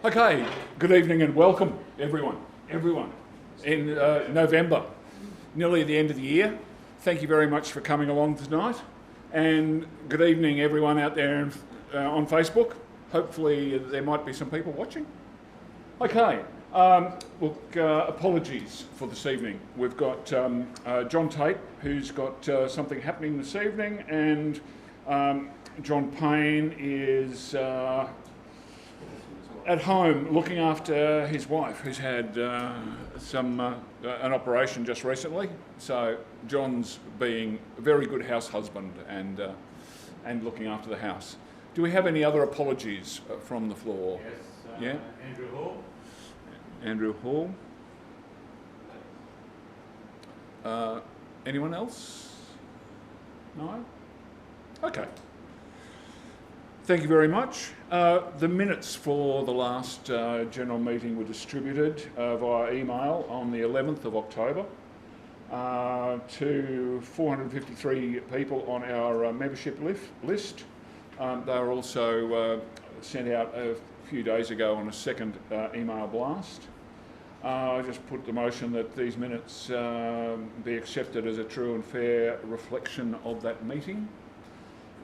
Okay, good evening and welcome everyone in November, nearly the end of the year. Thank you very much for coming along tonight, and good evening everyone out there on Facebook. Hopefully there might be some people watching. Okay, apologies for this evening. We've got John Tate, who's got something happening this evening, and John Payne is at home looking after his wife, who's had an operation just recently. So John's being a very good house husband and looking after the house. Do we have any other apologies from the floor? Yes. Yeah. Andrew Hall. Andrew Hall. Anyone else? No? Okay. Thank you very much. The minutes for the last general meeting were distributed via email on the 11th of October to 453 people on our membership list. They were also sent out a few days ago on a second email blast. I just put the motion that these minutes be accepted as a true and fair reflection of that meeting.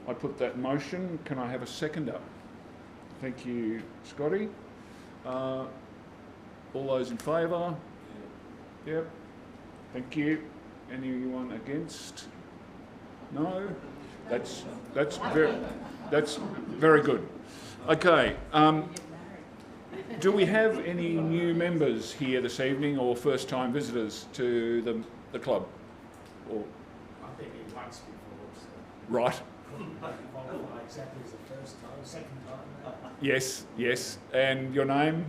I put that motion. Can I have a seconder? Thank you, Scotty. All those in favour? Yep. Thank you. Anyone against? No? That's very good. Okay. Do we have any new members here this evening, or first-time visitors to the club? Or I've been here once before. So. Right. Not exactly as the first time, second time. Yes. And your name?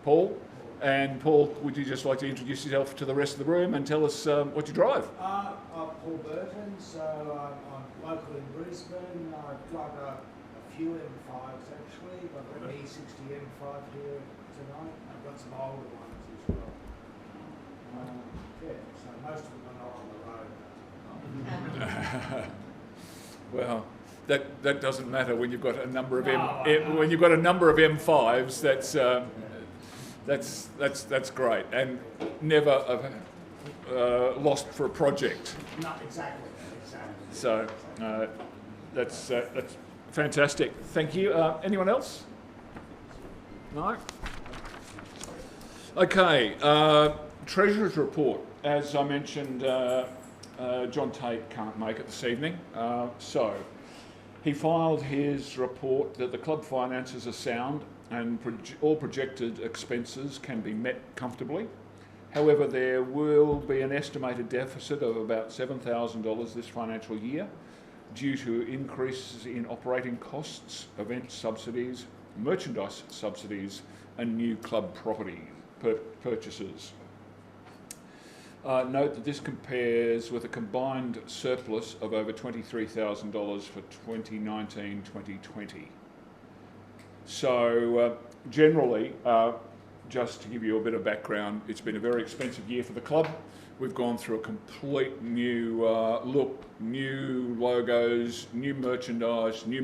Paul. And Paul, would you just like to introduce yourself to the rest of the room and tell us what you drive? I'm Paul Burton, so I'm local in Brisbane. I drive a few M5s actually. I've got an E60 M5 here tonight. I've got some older ones as well. So most of them are not on the road. Well, that doesn't matter when you've got a number of when you've got a number of M5s. That's great, and never lost for a project. Not exactly. So that's fantastic. Thank you. Anyone else? No. Okay. Treasurer's report. As I mentioned, John Tate can't make it this evening, so he filed his report that the club finances are sound and all projected expenses can be met comfortably. However, there will be an estimated deficit of about $7,000 this financial year due to increases in operating costs, event subsidies, merchandise subsidies, and new club property purchases. Note that this compares with a combined surplus of over $23,000 for 2019-2020. So generally, just to give you a bit of background, it's been a very expensive year for the club. We've gone through a complete new look, new logos, new merchandise, new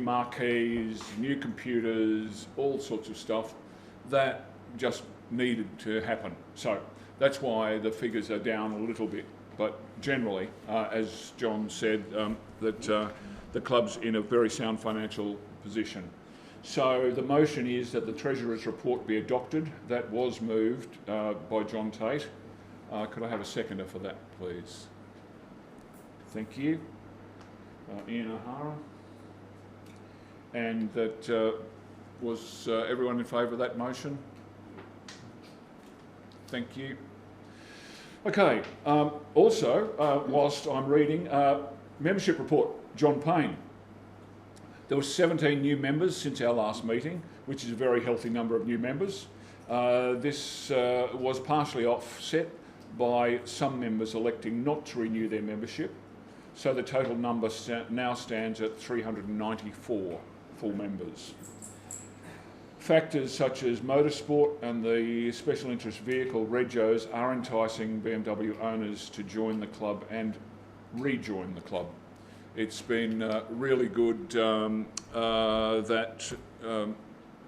marquees, new computers, all sorts of stuff that just needed to happen. So that's why the figures are down a little bit. But generally, as John said, that the club's in a very sound financial position. So the motion is that the Treasurer's report be adopted. That was moved by John Tate. Could I have a seconder for that, please? Thank you. Ian O'Hara. And that was everyone in favour of that motion? Thank you. Okay, also, whilst I'm reading, membership report, John Payne. There were 17 new members since our last meeting, which is a very healthy number of new members. This was partially offset by some members electing not to renew their membership, so the total number now stands at 394 full members. Factors such as motorsport and the special interest vehicle regos are enticing BMW owners to join the club and rejoin the club. It's been really good that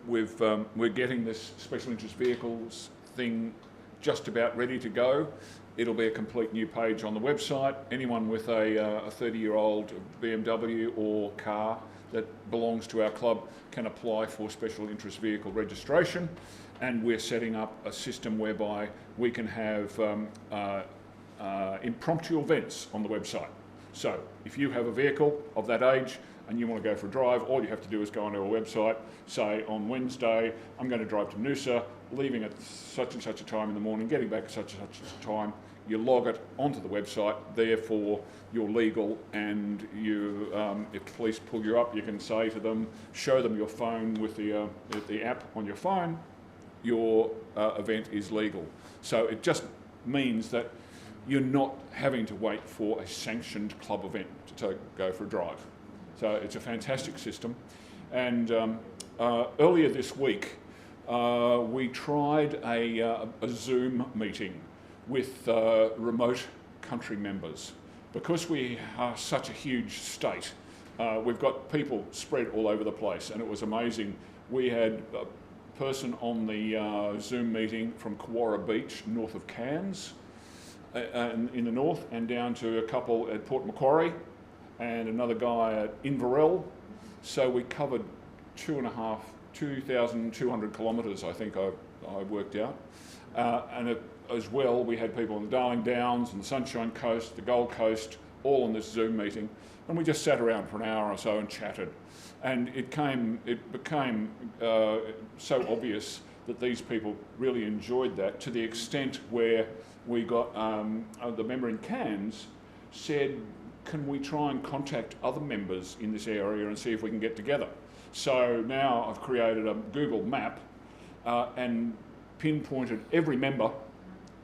we're getting this special interest vehicles thing just about ready to go. It'll be a complete new page on the website. Anyone with a 30-year-old BMW or car that belongs to our club can apply for special interest vehicle registration, and we're setting up a system whereby we can have impromptu events on the website. So if you have a vehicle of that age and you want to go for a drive, all you have to do is go onto our website, say on Wednesday, I'm going to drive to Noosa, leaving at such and such a time in the morning, getting back at such and such a time. You log it onto the website, therefore you're legal, and you, if the police pull you up, you can say to them, show them your phone with the app on your phone, your event is legal. So it just means that you're not having to wait for a sanctioned club event to go for a drive. So it's a fantastic system. And earlier this week, we tried a Zoom meeting with remote country members. Because we are such a huge state, we've got people spread all over the place, and it was amazing. We had a person on the Zoom meeting from Kawara Beach, north of Cairns, in the north, and down to a couple at Port Macquarie, and another guy at Inverell. So we covered 2,200 kilometres, I think I worked out. And as well, we had people on the Darling Downs and the Sunshine Coast, the Gold Coast, all on this Zoom meeting. And we just sat around for an hour or so and chatted. And it became so obvious that these people really enjoyed that, to the extent where we got the member in Cairns said, can we try and contact other members in this area and see if we can get together? So now I've created a Google map and pinpointed every member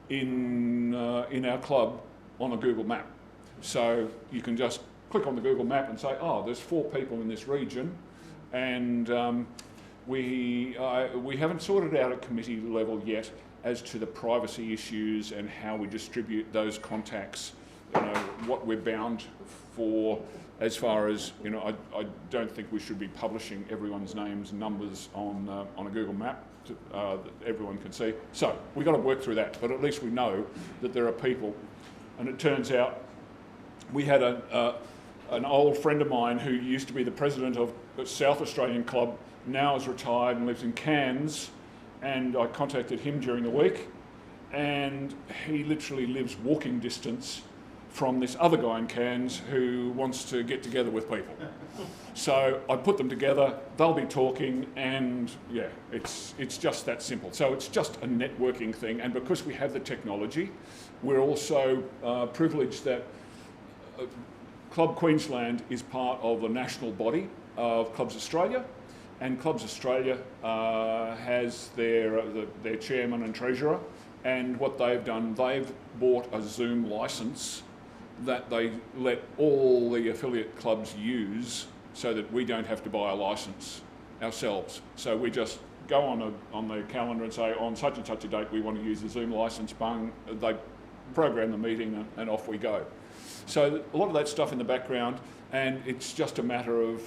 in our club on a Google map. So you can just click on the Google map and say, oh, there's 4 people in this region, and we haven't sorted out at committee level yet as to the privacy issues and how we distribute those contacts, what we're bound for, as far as, I don't think we should be publishing everyone's names and numbers on a Google map that everyone can see. So we've got to work through that, but at least we know that there are people. And it turns out we had an old friend of mine who used to be the president of the South Australian Club, now is retired and lives in Cairns, and I contacted him during the week, and he literally lives walking distance from this other guy in Cairns who wants to get together with people. So I put them together, they'll be talking, and yeah, it's just that simple. So it's just a networking thing, and because we have the technology, we're also privileged that Club Queensland is part of the national body of Clubs Australia, and Clubs Australia has their chairman and treasurer, and what they've done, they've bought a Zoom licence that they let all the affiliate clubs use, so that we don't have to buy a licence ourselves. So we just go on the calendar and say, on such and such a date we want to use the Zoom licence, bung, they program the meeting and off we go. So a lot of that stuff in the background, and it's just a matter of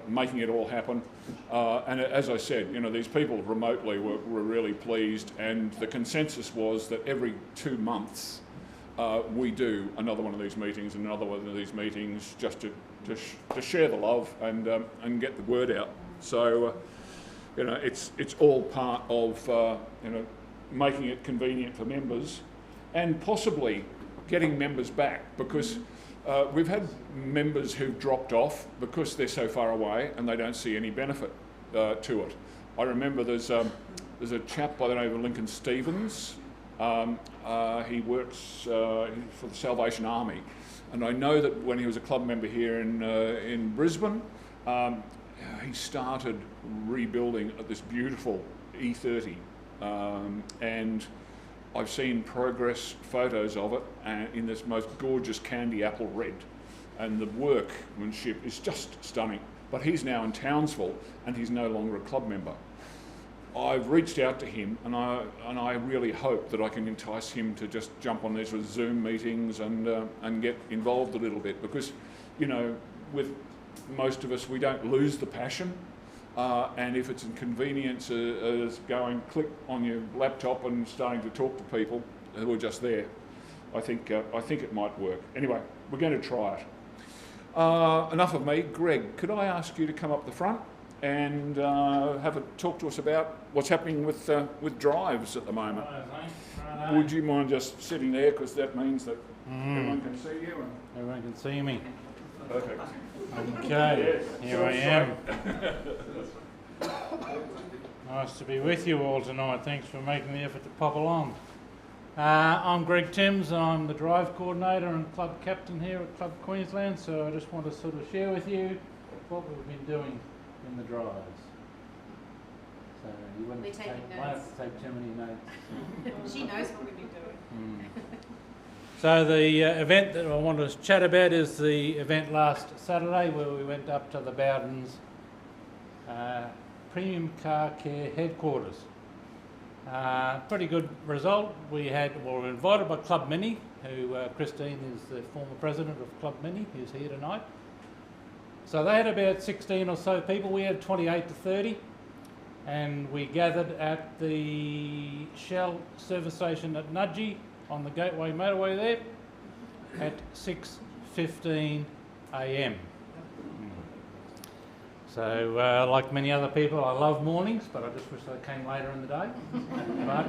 making it all happen. And as I said, these people remotely were really pleased, and the consensus was that every 2 months we do another one of these meetings and another one of these meetings, just to share the love and get the word out. So it's all part of making it convenient for members, and possibly getting members back, because we've had members who've dropped off because they're so far away and they don't see any benefit to it. I remember there's a chap by the name of Lincoln Stevens. He works for the Salvation Army, and I know that when he was a club member here in Brisbane, he started rebuilding this beautiful E30, and I've seen progress photos of it in this most gorgeous candy apple red, and the workmanship is just stunning. But he's now in Townsville and he's no longer a club member. I've reached out to him, and I really hope that I can entice him to just jump on these Zoom meetings and get involved a little bit, because with most of us, we don't lose the passion. and if it's inconvenience as going click on your laptop and starting to talk to people who are just there, I think it might work. Anyway, we're going to try it. Enough of me. Greg, could I ask you to come up the front and have a talk to us about what's happening with drives at the moment? Would you mind just sitting there, because that means that everyone can see you? And everyone can see me. perfect. Okay, Yes, here I am. Nice to be with you all tonight. Thanks for making the effort to pop along. I'm Greg Timms, and I'm the drive coordinator and club captain here at Club Queensland, so I just want to sort of share with you what we've been doing in the drives. So you won't have to take too many notes. She knows what we've been doing. So the event that I want to chat about is the event last Saturday, where we went up to the Bowden's Premium Car Care headquarters. Pretty good result. We were invited by Club Mini, who Christine is the former president of Club Mini, who's here tonight. So they had about 16 or so people. We had 28 to 30, and we gathered at the Shell service station at Nudgee on the Gateway motorway there at 6:15 a.m. So, like many other people, I love mornings, but I just wish they came later in the day. But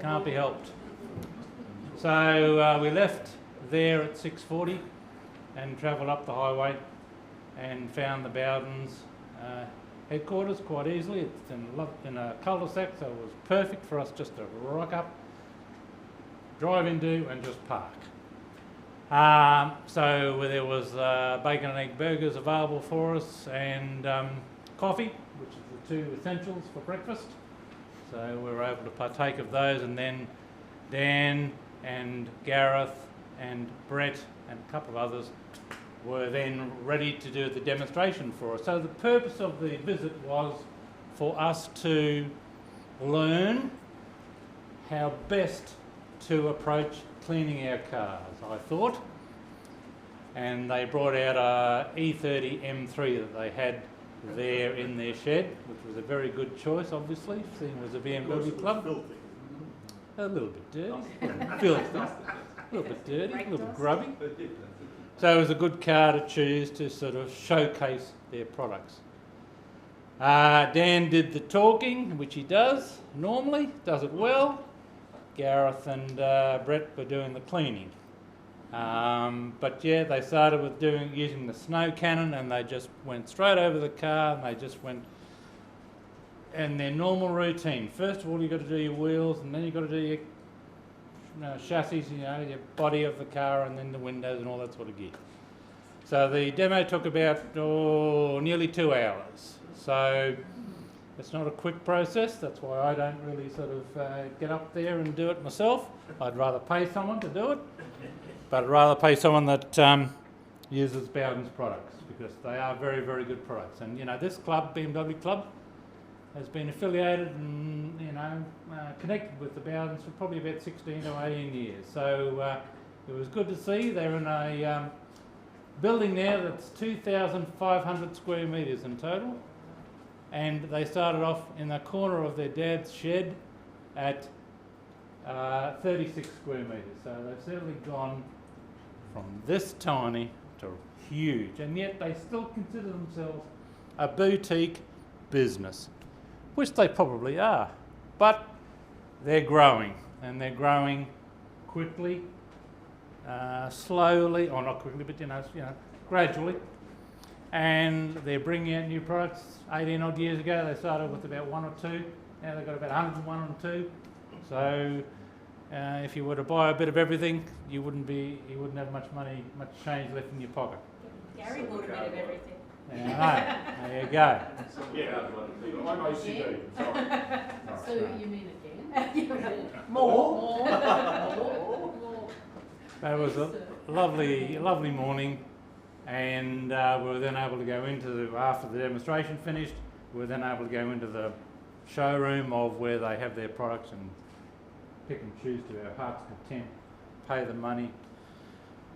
can't be helped. So we left there at 6:40 and travelled up the highway and found the Bowden's headquarters quite easily. It's in a cul-de-sac, so it was perfect for us just to rock up, drive into and just park. So there was bacon and egg burgers available for us, and coffee, which is the two essentials for breakfast. So we were able to partake of those, and then Dan and Gareth and Brett and a couple of others were then ready to do the demonstration for us. So the purpose of the visit was for us to learn how best to approach cleaning our cars, I thought. And they brought out a E30 M3 that they had there in their shed, which was a very good choice, obviously, seeing it was a BMW club. A little bit dirty, filthy, a little bit dirty, a little bit grubby. So it was a good car to choose to sort of showcase their products. Dan did the talking, which he does normally, does it well. Gareth and Brett were doing the cleaning. But yeah, they started with using the snow cannon, and they just went straight over the car, and they just went in their normal routine. First of all, you've got to do your wheels, and then you've got to do your chassis, your body of the car, and then the windows and all that sort of gear. So the demo took about nearly 2 hours. So it's not a quick process. That's why I don't really sort of get up there and do it myself. I'd rather pay someone to do it, but I'd rather pay someone that uses Bowden's products, because they are very, very good products. And this club, BMW Club, has been affiliated and connected with the Bowdens for probably about 16 or 18 years. So it was good to see. They're in a building there that's 2,500 square metres in total, and they started off in the corner of their dad's shed at 36 square metres. So they've certainly gone from this tiny to huge, and yet they still consider themselves a boutique business, which they probably are, but they're growing, and they're growing quickly, slowly, or not quickly, but gradually, and they're bringing out new products. 18 odd years ago they started with about 1 or 2, now they've got about 101 and 2. So if you were to buy a bit of everything, you wouldn't have much change left in your pocket. Gary bought a bit of everything. Yeah, there you go. Yeah, I'm OCD. Sorry. So you mean again? More. That was a lovely morning, and we were then able to go after the demonstration finished, we were then able to go into the showroom of where they have their products and pick and choose to our heart's content, pay the money,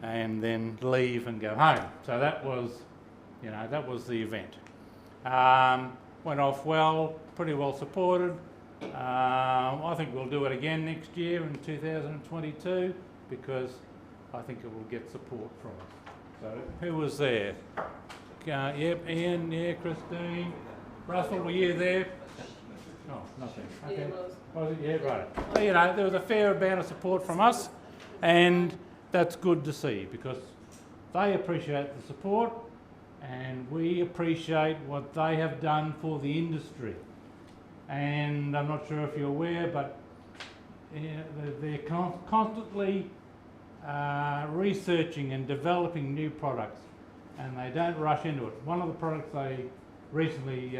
and then leave and go home. So that was the event. went off well, pretty well supported. I think we'll do it again next year in 2022 because I think it will get support from us. So who was there? Yep, Ian, yeah, Christine. Russell, were you there? Oh, nothing. Okay. Yeah, it was. Was it? Yeah, right. So, you know, there was a fair amount of support from us, and that's good to see because they appreciate the support and we appreciate what they have done for the industry. And I'm not sure if you're aware, but they're constantly researching and developing new products, and they don't rush into it. One of the products they recently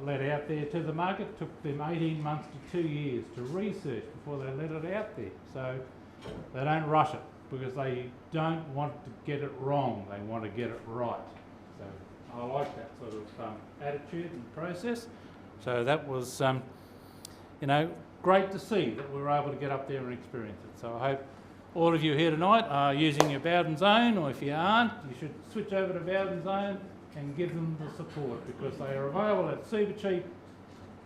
let out there to the market took them 18 months to 2 years to research before they let it out there. So they don't rush it because they don't want to get it wrong, they want to get it right. So I like that sort of attitude and process. So that was, you know, great to see that we were able to get up there and experience it. So I hope all of you here tonight are using your Bowden Zone, or if you aren't, you should switch over to Bowden Zone and give them the support because they are available at Super Cheap,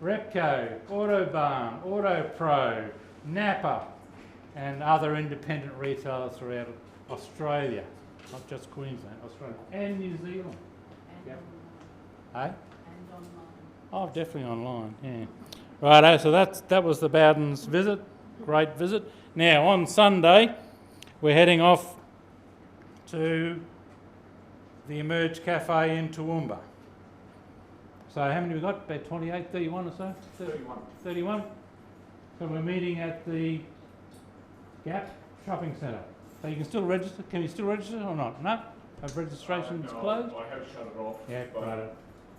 Repco, Autobarn, Auto Pro, Napa, and other independent retailers throughout Australia, not just Queensland, Australia, and New Zealand. And Yep. online. Hey? And online. Oh, definitely online, yeah. Righto, so that was the Bowden's visit, great visit. Now, on Sunday, we're heading off to the Emerge Cafe in Toowoomba. So how many we got? About 28, 31 or so? 31. 31? So we're meeting at the Gap Shopping Centre. So you can still register, can you still register or not? No? Have registrations No, closed? I have shut it off. Yeah, but, righto.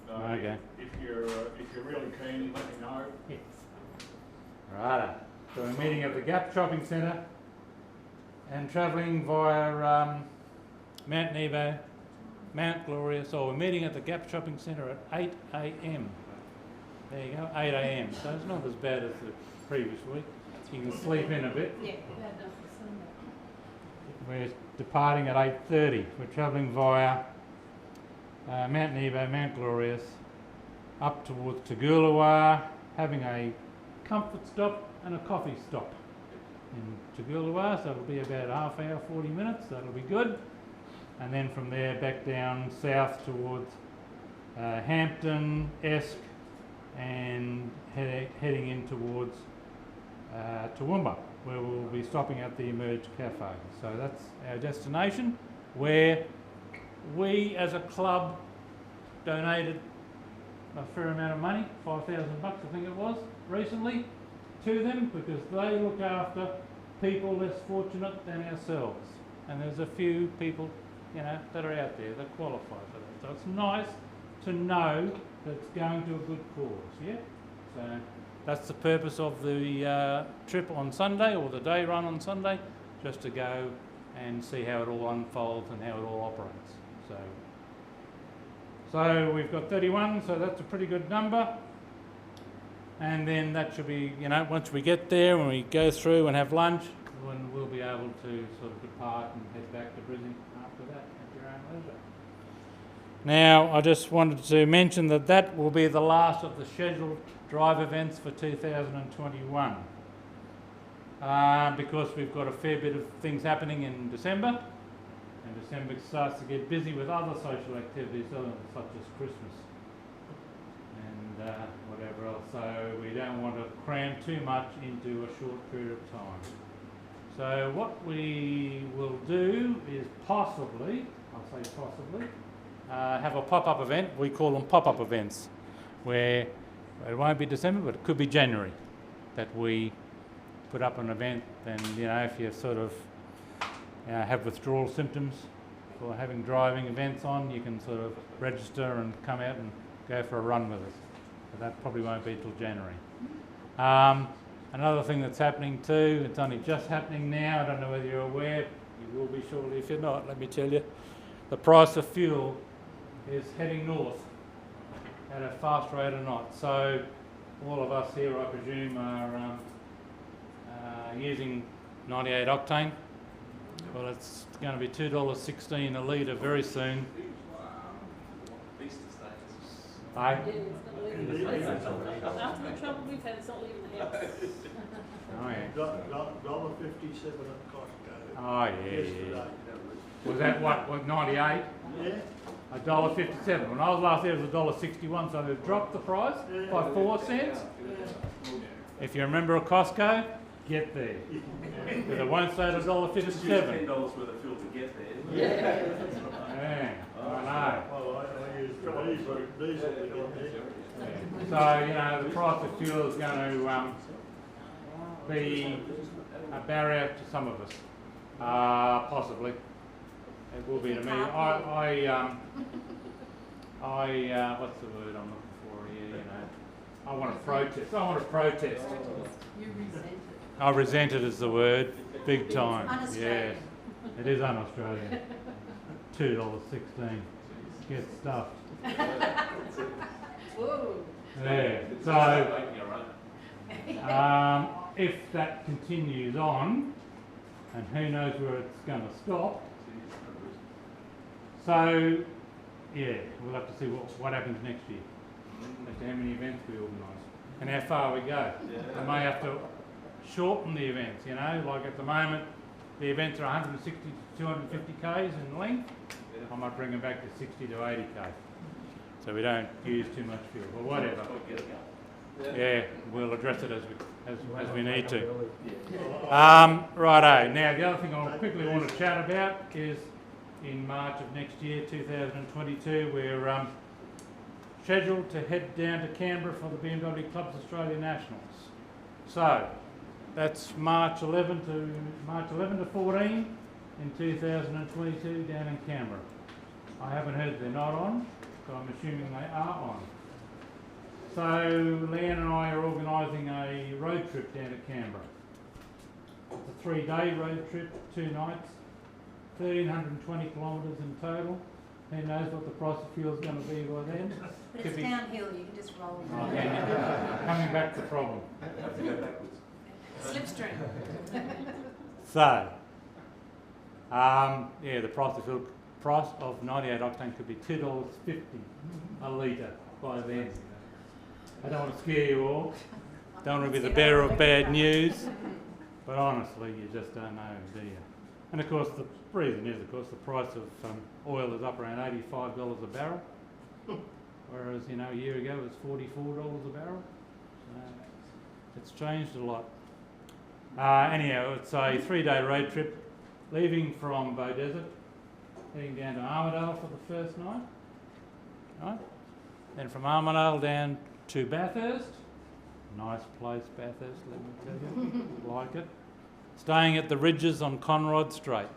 no, Okay. If you're really keen, let me know. Yes. Righto. So we're meeting at the Gap Shopping Centre and travelling via Mount Nebo, Mount Gloria. So we're meeting at the Gap Shopping Centre at 8 a.m. There you go, 8 a.m. So it's not as bad as the previous week. You can sleep in a bit. Yeah, bad enough for Sunday. We're departing at 8:30. We're travelling via Mount Nebo, Mount Glorious, up towards Toogoolawah, having a comfort stop and a coffee stop in Toogoolawah, so it'll be about a half hour, 40 minutes, that'll be good. And then from there back down south towards Hampton, Esk, and heading in towards Toowoomba, where we'll be stopping at the Emerge Cafe. So that's our destination, where we as a club donated a fair amount of money, $5,000 I think it was, recently, to them because they look after people less fortunate than ourselves. And there's a few people, you know, that are out there that qualify for that. So it's nice to know that it's going to a good cause, yeah? So that's the purpose of the trip on Sunday, or the day run on Sunday, just to go and see how it all unfolds and how it all operates. So we've got 31, so that's a pretty good number. And then that should be, you know, once we get there, when we go through and have lunch, then we'll be able to sort of depart and head back to Brisbane after that at your own leisure. Now, I just wanted to mention that that will be the last of the scheduled drive events for 2021. Because we've got a fair bit of things happening in December, and December starts to get busy with other social activities such as Christmas and whatever else. So we don't want to cram too much into a short period of time. So what we will do is possibly, I'll say possibly, have a pop-up event. We call them pop-up events, where it won't be December, but it could be January, that we put up an event. And you know, if you sort of have withdrawal symptoms for having driving events on, you can sort of register and come out and go for a run with us. But that probably won't be till January. Another thing that's happening too, it's only just happening now, I don't know whether you're aware, you will be shortly if you're not, let me tell you, the price of fuel is heading north at a fast rate or not. So all of us here, I presume, are using 98 octane. Well, it's going to be $2.16 a litre very soon. Aye. Yeah, it's not leaving the house. After the trouble we've had, it's not leaving the house. Oh, yeah. $1.57 at Costco. Oh, yeah, yeah. Yesterday. Was that what 98? Yeah. $1.57. When I was last there, it was $1.61, so they've dropped the price by 4 cents. If you remember a Costco, get there. Because it won't say $1.57. $10 worth of fuel to get there. Yeah, I know. Well, I use diesel to get there. So, you know, the price of fuel is going to be a barrier to some of us. Possibly. It will be to me. What's the word I'm looking for here, you know? I want to protest. I want to protest. You resent it. I resent it as the word, big time. Yes, Un-Australian. it is un-Australian. $2.16. Get stuffed. Whoa. There. So, if that continues on, and who knows where it's going to stop. So, yeah, we'll have to see what happens next year. As to how many events we organise and how far we go. We may have to shorten the events, you know, like at the moment the events are 160 to 250 k's in length. I might bring them back to 60 to 80 k, so we don't use too much fuel, or whatever. Yeah, we'll address it as we need to. Righto. Now the other thing I quickly want to chat about is in March of next year, 2022, we're scheduled to head down to Canberra for the BMW Clubs Australia Nationals. So that's March 11 to 14 in 2022 down in Canberra. I haven't heard they're not on, so I'm assuming they are on. So Leanne and I are organising a road trip down to Canberra. It's a 3-day road trip, 2 nights, 1,320 kilometres in total. Who knows what the price of fuel is going to be by then? But it's downhill, you can just roll. Oh, yeah. Coming back to the problem. Slipstream. So, yeah, the price of 98 octane could be $2.50 a litre by then. I don't want to scare you all. Don't want to be the bearer of bad news. But honestly, you just don't know, do you? And of course, the reason is, of course, the price of oil is up around $85 a barrel. Whereas, you know, a year ago it was $44 a barrel. So it's changed a lot. Anyhow, it's a 3-day road trip, leaving from Bow Desert, heading down to Armidale for the first night. Right? Then from Armidale down to Bathurst. Nice place, Bathurst, let me tell you. Like it. Staying at the Ridges on Conrod Strait.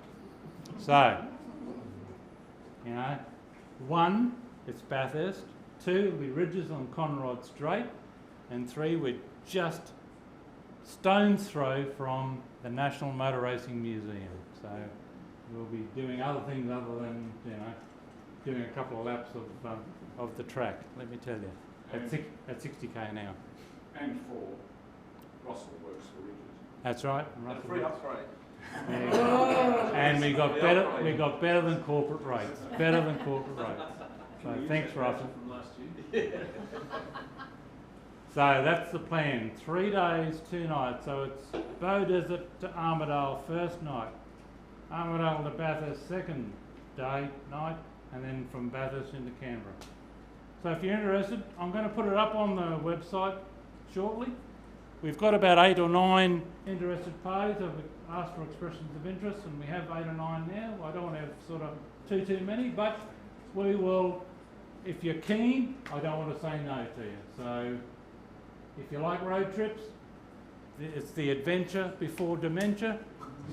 So, you know, 1, it's Bathurst. 2, it'll be Ridges on Conrod Strait. And 3, we're just stone's throw from the National Motor Racing Museum. So we'll be doing other things other than, you know, doing a couple of laps of the track, let me tell you, at 60k an hour. And for Russell works for Ridges. That's right. And a free upgrade. Yeah. And we got better than corporate rates. Better than corporate rates. So thanks, Russell. From last year. So that's the plan. 3 days, 2 nights. So it's Bow Desert to Armidale first night, Armidale to Bathurst second day, night, and then from Bathurst into Canberra. So if you're interested, I'm going to put it up on the website shortly. We've got about 8 or 9 interested parties who have asked for expressions of interest, and we have 8 or 9 now. I don't want to have sort of too many, but we will, if you're keen, I don't want to say no to you. So if you like road trips, it's the adventure before dementia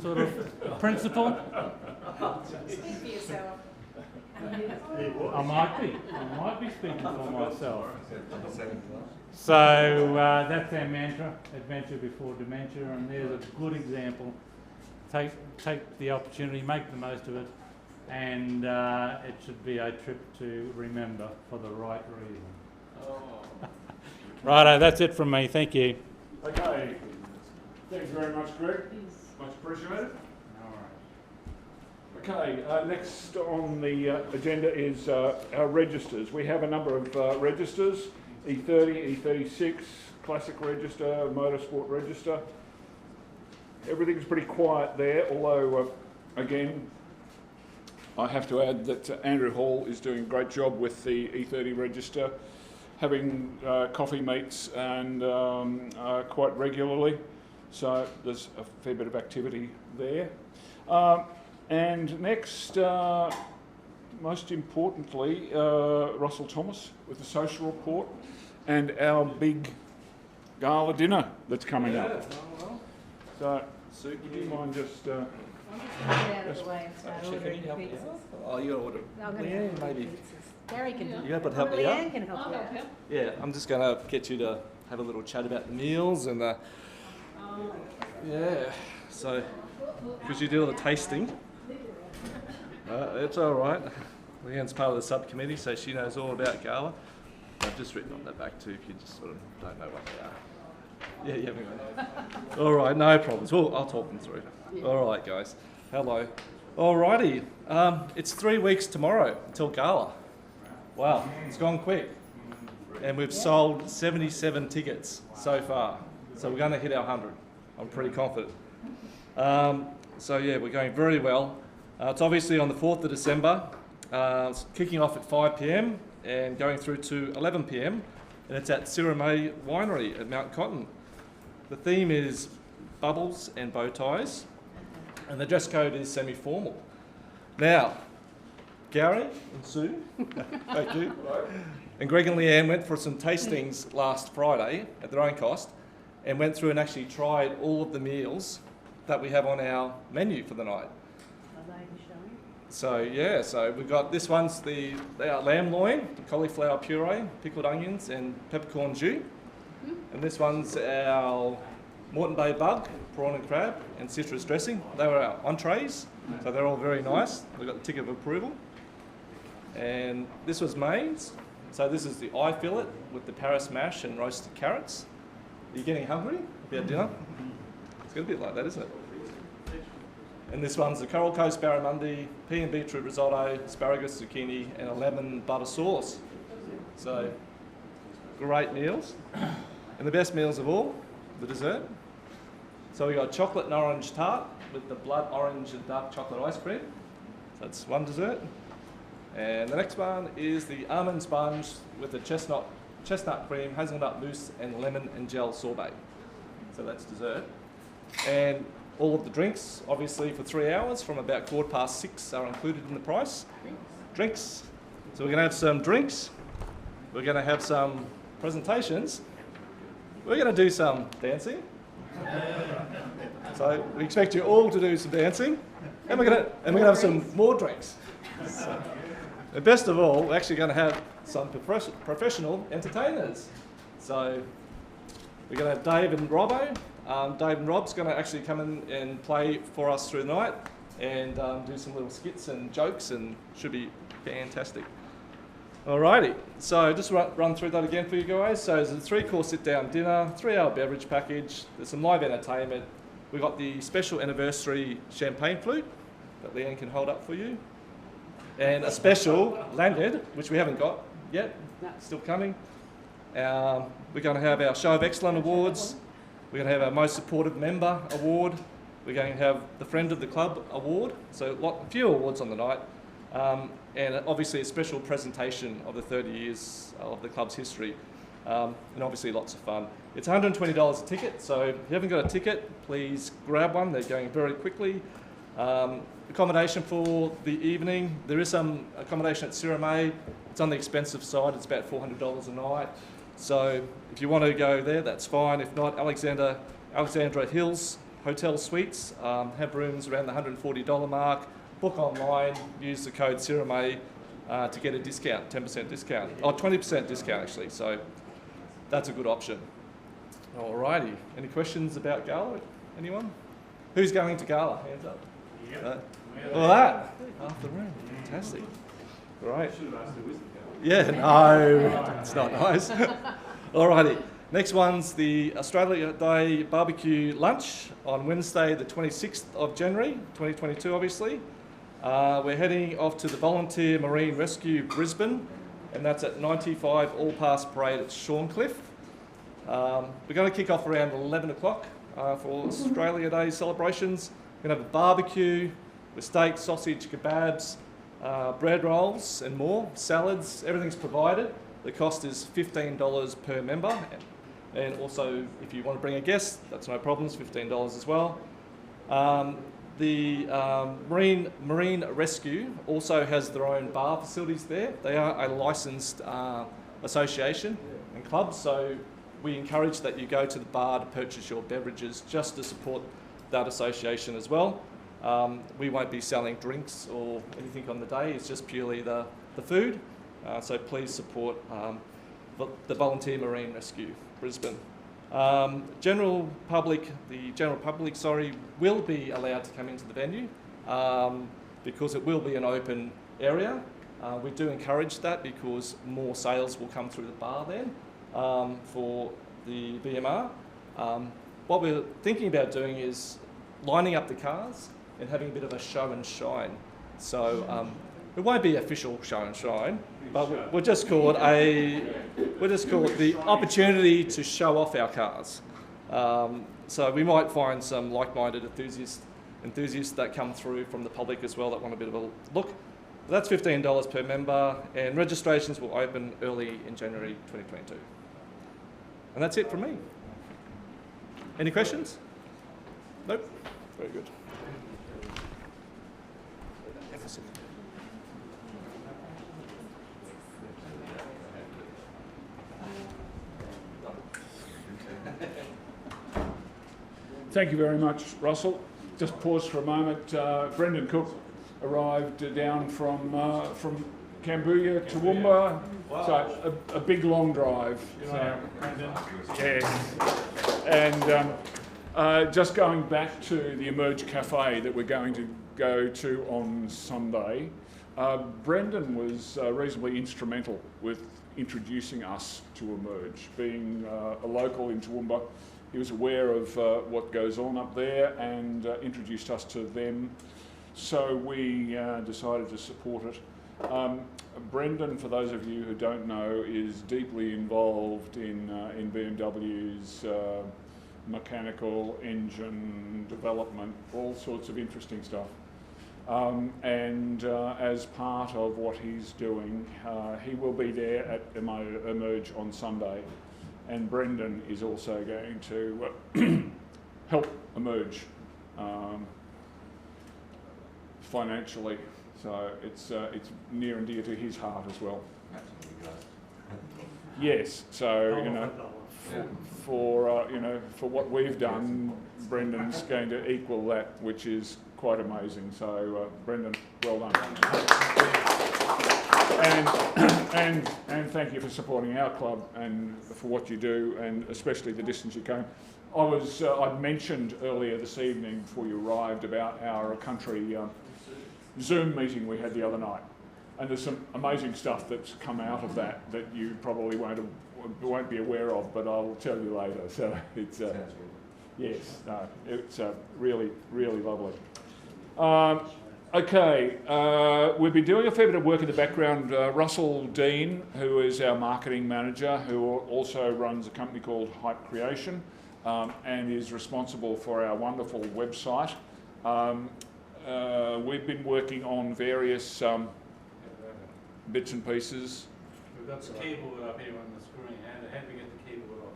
sort of principle. Speak for yourself. I might be speaking for myself. So that's our mantra, adventure before dementia, and there's a good example. Take the opportunity, make the most of it, and it should be a trip to remember for the right reason. Righto, that's it from me. Thank you. Okay. Thanks very much, Greg. Much appreciated. All right. Okay, next on the agenda is our registers. We have a number of registers, E30, E36, Classic Register, Motorsport Register. Everything's pretty quiet there, although, again, I have to add that Andrew Hall is doing a great job with the E30 register, having coffee meets and quite regularly, so there's a fair bit of activity there. And next, most importantly, Russell Thomas with the social report and our big gala dinner that's coming up. So, would you mind just... Get out of the way and start ordering pizzas. Oh, you got to order. I'm gonna Yeah, order maybe. pizzas. Gary can do You able to help me Leanne out? can help I'll you help out. you. Yeah, I'm just going to get you to have a little chat about the meals and yeah. So, because you do all the tasting, it's all right. Leanne's part of the subcommittee, so she knows all about gala. I've just written on the back too, if you just sort of don't know what they are. Yeah, you haven't got. All right, no problems. Well, I'll talk them through. All right, guys. Hello. Alrighty. It's 3 weeks tomorrow until gala. Wow, it's gone quick. And we've sold 77 tickets so far. So we're going to hit our 100. I'm pretty confident. So yeah, we're going very well. It's obviously on the 4th of December. It's kicking off at 5 p.m. and going through to 11 p.m. And it's at Siramay Winery at Mount Cotton. The theme is bubbles and bow ties. And the dress code is semi-formal. Now, Gary and Sue, thank you, and Greg and Leanne went for some tastings last Friday at their own cost and went through and actually tried all of the meals that we have on our menu for the night. So yeah, so we've got this one's our lamb loin, cauliflower puree, pickled onions and peppercorn jus. And this one's our Moreton Bay bug, prawn and crab and citrus dressing. They were our entrees, so they're all very nice. We've got the tick of approval. And this was mains. So this is the eye fillet with the Paris mash and roasted carrots. Are you getting hungry about dinner? It's going to be like that, isn't it? And this one's the Coral Coast barramundi, pea and beetroot risotto, asparagus, zucchini, and a lemon butter sauce. So, great meals. And the best meals of all, the dessert. So we got chocolate and orange tart with the blood orange and dark chocolate ice cream. So that's one dessert. And the next one is the almond sponge with the chestnut cream, hazelnut mousse, and lemon and gel sorbet. So that's dessert. And all of the drinks, obviously for 3 hours from about 6:15 are included in the price. Drinks. So we're going to have some drinks. We're going to have some presentations. We're going to do some dancing. So we expect you all to do some dancing. And we're going to have some more drinks. So, and best of all, we're actually going to have some professional entertainers. So we're going to have Dave and Robbo. Dave and Rob's going to actually come in and play for us through the night and do some little skits and jokes, and should be fantastic. Alrighty, so just run through that again for you guys. So there's a 3-course sit-down dinner, 3-hour beverage package, there's some live entertainment. We've got the special anniversary champagne flute that Leanne can hold up for you. And a special lanyard, which we haven't got yet, still coming. We're going to have our Show of Excellence Awards. We're going to have our Most Supportive Member Award. We're going to have the Friend of the Club Award. So a few awards on the night. And obviously a special presentation of the 30 years of the club's history. And obviously lots of fun. It's $120 a ticket, so if you haven't got a ticket, please grab one. They're going very quickly. Accommodation for the evening. There is some accommodation at Siramay. It's on the expensive side. It's about $400 a night. So if you want to go there, that's fine. If not, Alexandra Hills Hotel Suites have rooms around the $140 mark. Book online, use the code Siramay to get a discount, 10% discount, or 20% discount actually. So that's a good option. Alrighty, any questions about gala? Anyone? Who's going to gala? Hands up. Well, that half the room. Fantastic. Great. Yeah, no, it's not nice. Alrighty, next one's the Australia Day barbecue lunch on Wednesday, the 26th of January, 2022, obviously. We're heading off to the Volunteer Marine Rescue Brisbane, and that's at 95 All Pass Parade at Shorncliffe. We're going to kick off around 11 o'clock for Australia Day celebrations. We're going to have a barbecue with steak, sausage, kebabs, bread rolls and more, salads, everything's provided. The cost is $15 per member, and also if you want to bring a guest, that's no problems, $15 as well. The Marine Rescue also has their own bar facilities there. They are a licensed association and club, so we encourage that you go to the bar to purchase your beverages just to support that association as well. We won't be selling drinks or anything on the day, it's just purely the food. So please support the Volunteer Marine Rescue Brisbane. The general public, will be allowed to come into the venue because it will be an open area. We do encourage that because more sales will come through the bar then for the BMR. What we're thinking about doing is lining up the cars and having a bit of a show and shine. So it won't be official show and shine, but we'll just call it the opportunity to show off our cars. So we might find some like-minded enthusiasts that come through from the public as well that want a bit of a look. That's $15 per member, and registrations will open early in January 2022. And that's it from me. Any questions? Nope. Very good. Thank you very much, Russell. Just pause for a moment. Brendan Cook arrived down from Cambodia to Toowoomba. Wow. So a big long drive. So, yes. And just going back to the Emerge Cafe that we're going to go to on Sunday, Brendan was reasonably instrumental with introducing us to Emerge. Being a local in Toowoomba, he was aware of what goes on up there and introduced us to them. So we decided to support it. Brendan, for those of you who don't know, is deeply involved in BMW's mechanical engine development, all sorts of interesting stuff. And as part of what he's doing, he will be there at Emerge on Sunday. And Brendan is also going to help Emerge financially. So it's near and dear to his heart as well. Yes. So for what we've done, Brendan's going to equal that, which is quite amazing. So Brendan, well done. And thank you for supporting our club and for what you do, and especially the distance you came. I'd mentioned earlier this evening before you arrived about our country Zoom meeting we had the other night, and there's some amazing stuff that's come out of that you probably won't be aware of, but I'll tell you later. So it's yes, no, it's really, really lovely. Okay, we've been doing a fair bit of work in the background. Russell Dean, who is our marketing manager, who also runs a company called Hype Creation, and is responsible for our wonderful website. We've been working on various bits and pieces. We've got the keyboard up here on the screen. How do we get the keyboard off?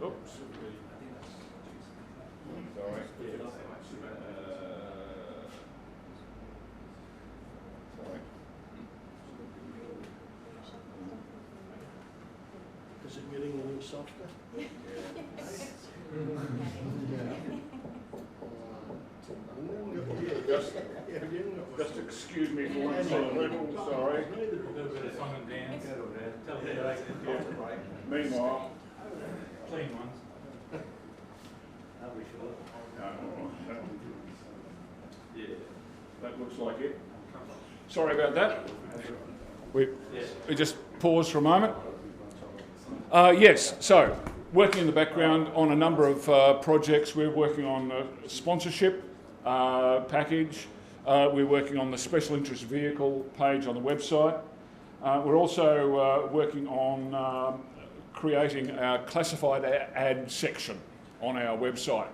Oops. Sorry. Is it getting any softer? Just excuse me for one second. Sorry. A little bit of song and dance. Tell them that I can Meanwhile, clean ones. that looks like it. Sorry about that. We just pause for a moment. Yes, so working in the background on a number of projects. We're working on a sponsorship package. We're working on the special interest vehicle page on the website. We're also working on creating a classified ad section on our website.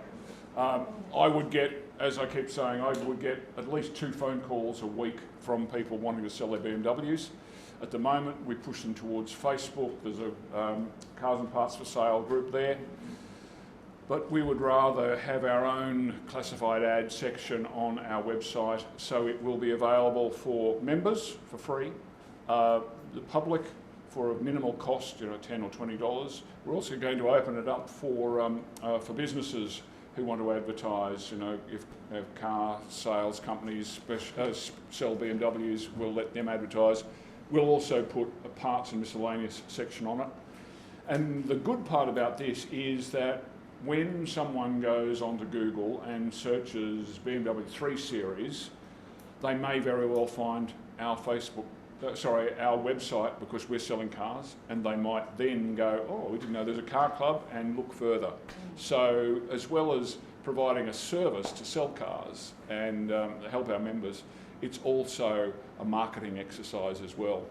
I would get, as I keep saying, I would get at least 2 phone calls a week from people wanting to sell their BMWs. At the moment, we push them towards Facebook. There's a Cars and Parts for Sale group there. But we would rather have our own classified ad section on our website, so it will be available for members for free, the public for a minimal cost, $10 or $20. We're also going to open it up for businesses who want to advertise. If car sales companies sell BMWs, we'll let them advertise. We'll also put a parts and miscellaneous section on it. And the good part about this is that when someone goes onto Google and searches BMW 3 Series, they may very well find our our website, because we're selling cars, and they might then go, oh, we didn't know there's a car club, and look further. So as well as providing a service to sell cars and help our members, it's also a marketing exercise as well.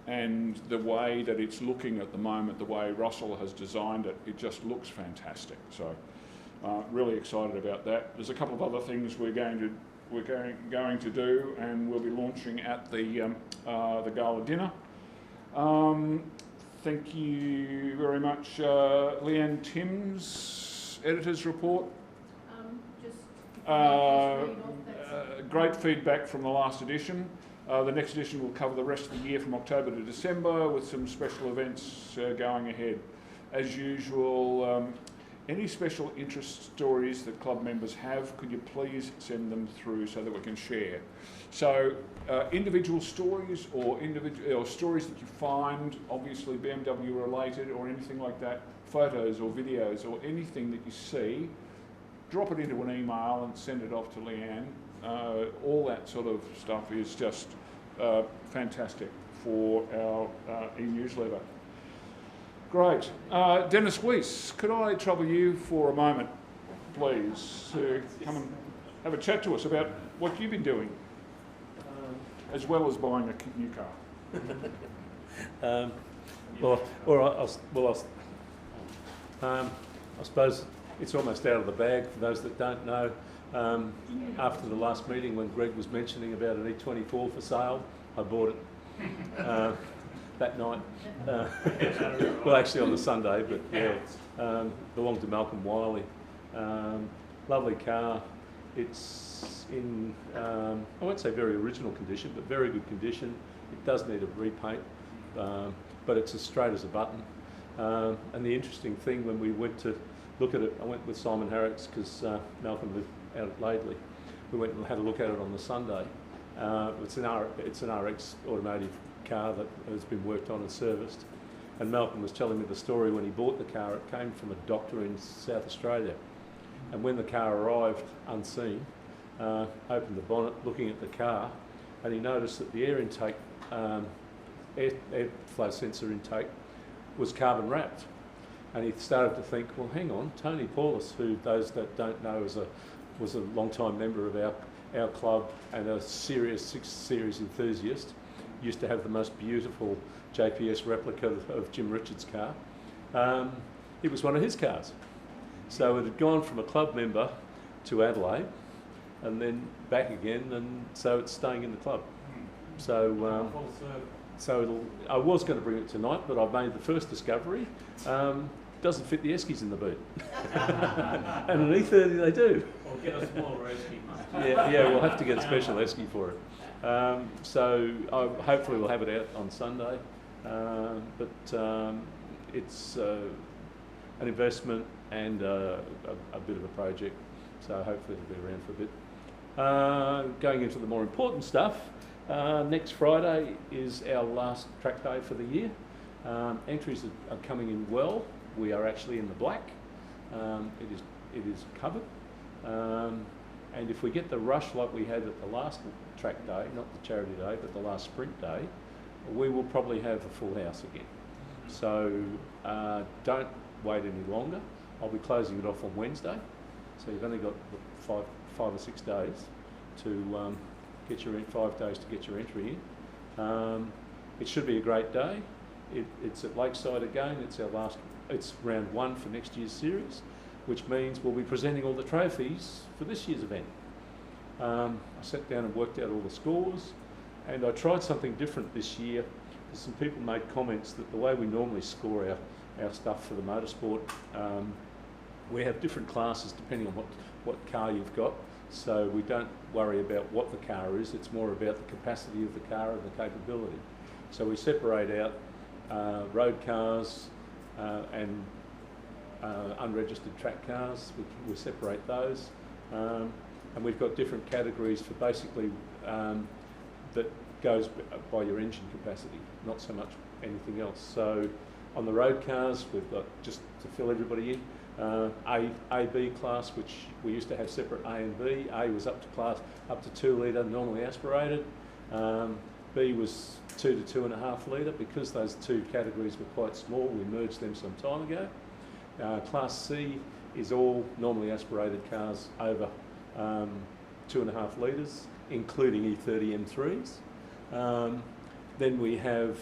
And the way that it's looking at the moment, the way Russell has designed it, it just looks fantastic. So really excited about that. There's a couple of other things we're going to do, and we'll be launching at the gala dinner. Thank you very much. Leanne Tim's editor's report. Great feedback from the last edition. The next edition will cover the rest of the year from October to December, with some special events going ahead. As usual, any special interest stories that club members have, could you please send them through so that we can share? So individual stories or stories that you find obviously BMW related or anything like that, photos or videos or anything that you see, drop it into an email and send it off to Leanne. All that sort of stuff is just fantastic for our e-newsletter. Great. Dennis Weiss, could I trouble you for a moment, please, to come and have a chat to us about what you've been doing, as well as buying a new car? I suppose it's almost out of the bag for those that don't know. After the last meeting, when Greg was mentioning about an E24 for sale, I bought it that night. Well, actually on the Sunday, but yeah, belonged to Malcolm Wiley. Lovely car. It's in, I won't say very original condition, but very good condition. It does need a repaint, but it's as straight as a button. And the interesting thing, when we went to look at it, I went with Simon Harricks because Malcolm lived out at Laidley. We went and had a look at it on the Sunday. It's an RX automotive car that has been worked on and serviced. And Malcolm was telling me the story when he bought the car. It came from a doctor in South Australia. And when the car arrived unseen, opened the bonnet, looking at the car, and he noticed that the air intake, airflow sensor intake, was carbon wrapped. And he started to think, well, hang on, Tony Paulus, who those that don't know was a long-time member of our club and a serious 6 Series enthusiast, used to have the most beautiful JPS replica of Jim Richards' car. It was one of his cars. So it had gone from a club member to Adelaide and then back again, and so it's staying in the club. So I was going to bring it tonight, but I've made the first discovery. Doesn't fit the Eskies in the boot. And an E30 they do. Or get a smaller Esky. Yeah, we'll have to get a special Esky for it. So hopefully we'll have it out on Sunday. But it's an investment and a bit of a project. So hopefully it'll be around for a bit. Going into the more important stuff, next Friday is our last track day for the year. Entries are coming in well. We are actually in the black. It is covered. And if we get the rush like we had at the last track day, not the charity day, but the last sprint day, we will probably have a full house again. So don't wait any longer. I'll be closing it off on Wednesday. So you've only got 5 or 6 days to get your 5 days to get your entry in. It should be a great day. It's at Lakeside again. It's round 1 for next year's series, which means we'll be presenting all the trophies for this year's event. I sat down and worked out all the scores, and I tried something different this year. Some people made comments that the way we normally score our stuff for the motorsport, we have different classes depending on what car you've got. So we don't worry about what the car is, it's more about the capacity of the car and the capability. So we separate out road cars and unregistered track cars. We separate those. And we've got different categories for basically that goes by your engine capacity, not so much anything else. So on the road cars, we've got, just to fill everybody in, A, B class, which we used to have separate A and B. A was up to 2 litre, normally aspirated. B was 2 to 2.5 litre. Because those two categories were quite small, we merged them some time ago. Class C is all normally aspirated cars over 2.5 litres, including E30 M3s. Then we have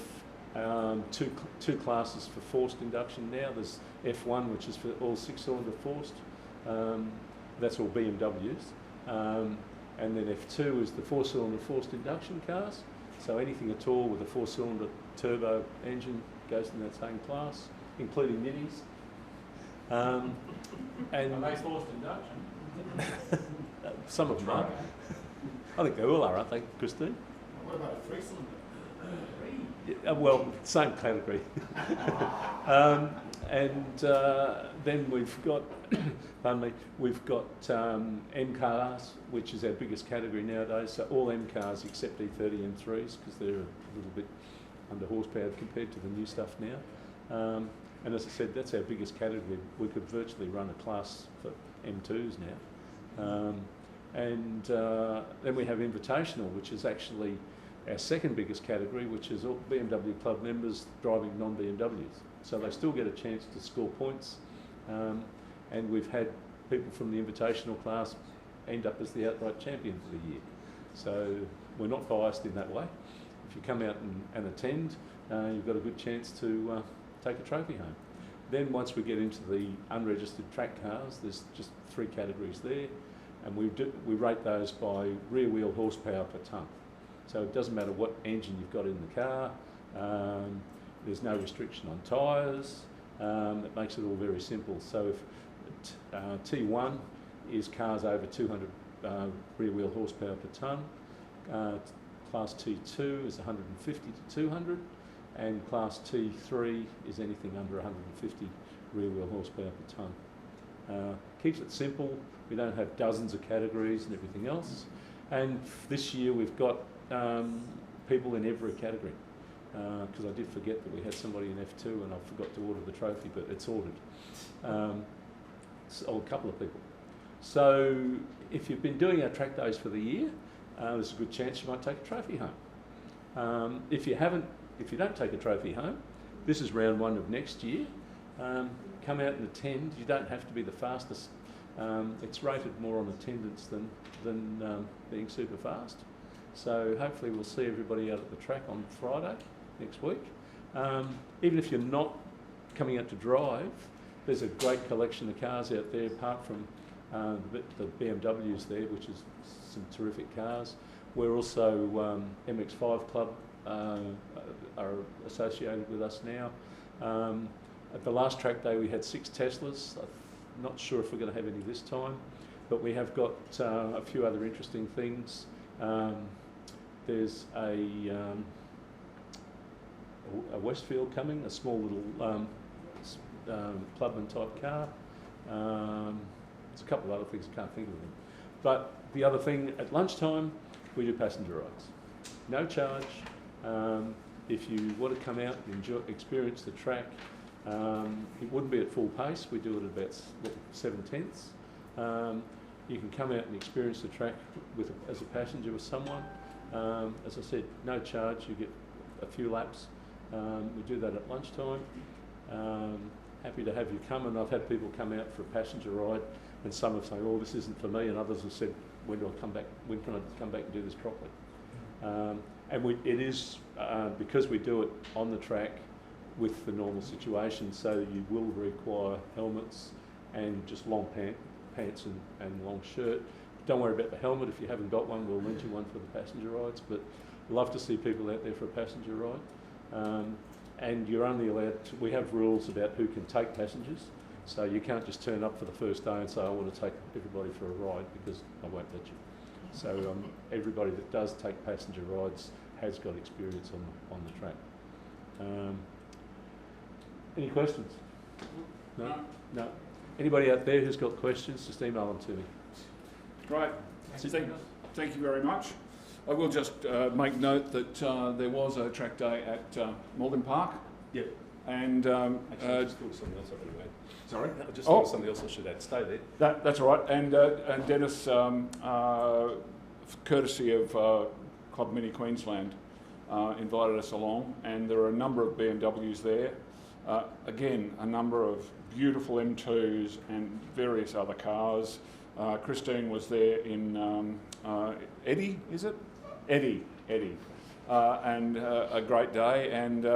two classes for forced induction now. There's F1, which is for all 6-cylinder forced. That's all BMWs. And then F2 is the 4-cylinder forced induction cars. So anything at all with a 4-cylinder turbo engine goes in that same class, including minis. And Are they forced induction? some of them are. I think they all are, aren't they, Christine? What about a 3-cylinder? Yeah, well, same category. Then we've got, pardon me, we've got M cars, which is our biggest category nowadays. So all M cars except E30 M3s, because they're a little bit under horsepower compared to the new stuff now. And as I said, that's our biggest category. We could virtually run a class for M2s now. Then we have Invitational, which is actually our second biggest category, which is all BMW club members driving non-BMWs. So they still get a chance to score points. And we've had people from the Invitational class end up as the outright champion for the year. So we're not biased in that way. If you come out and attend, you've got a good chance to take a trophy home. Then once we get into the unregistered track cars, there's just 3 categories there, and we rate those by rear wheel horsepower per tonne. So it doesn't matter what engine you've got in the car. There's no restriction on tyres. It makes it all very simple. So if T1 is cars over 200 rear wheel horsepower per tonne, class T2 is 150 to 200, and class T3 is anything under 150 rear wheel horsepower per tonne. Keeps it simple. We don't have dozens of categories and everything else. And this year we've got people in every category, because I did forget that we had somebody in F2 and I forgot to order the trophy, but it's ordered. A couple of people. So if you've been doing our track days for the year, there's a good chance you might take a trophy home. If you don't take a trophy home, this is round 1 of next year. Come out and attend. You don't have to be the fastest. It's rated more on attendance than being super fast. So hopefully we'll see everybody out at the track on Friday next week. Even if you're not coming out to drive, there's a great collection of cars out there, apart from the BMWs there, which is some terrific cars. We're also, MX5 Club are associated with us now. At the last track day we had 6 Teslas. I'm not sure if we're going to have any this time, but we have got a few other interesting things. There's a Westfield coming, a small little clubman type car. There's a couple of other things, I can't think of them. But the other thing, at lunchtime, we do passenger rides. No charge. If you want to come out and experience the track, it wouldn't be at full pace. We do it at about 7/10. You can come out and experience the track as a passenger with someone. As I said, no charge. You get a few laps. We do that at lunchtime. happy to have you come. And I've had people come out for a passenger ride, and some have said, "Oh, this isn't for me," and others have said, "When do I come back? When can I come back and do this properly?" It is because we do it on the track with the normal situation, so you will require helmets and just long pants and long shirt. Don't worry about the helmet. If you haven't got one, we'll lend you one for the passenger rides, but love to see people out there for a passenger ride. And you're only allowed to, we have rules about who can take passengers, so you can't just turn up for the first day and say, "I want to take everybody for a ride," because I won't let you. So everybody that does take passenger rides has got experience on the track. Any questions? No? No. Anybody out there who's got questions, just email them to me. Great. Thank you very much. I will just make note that there was a track day at Morgan Park. Yep. And actually, I just thought of something else I should add. Sorry? I just thought of something else I should add. Stay there. That's all right. And Dennis, courtesy of Club Mini Queensland, invited us along, and there are a number of BMWs there. Again, a number of beautiful M2s and various other cars. Christine was there in Eddie, is it? Eddie. And a great day. And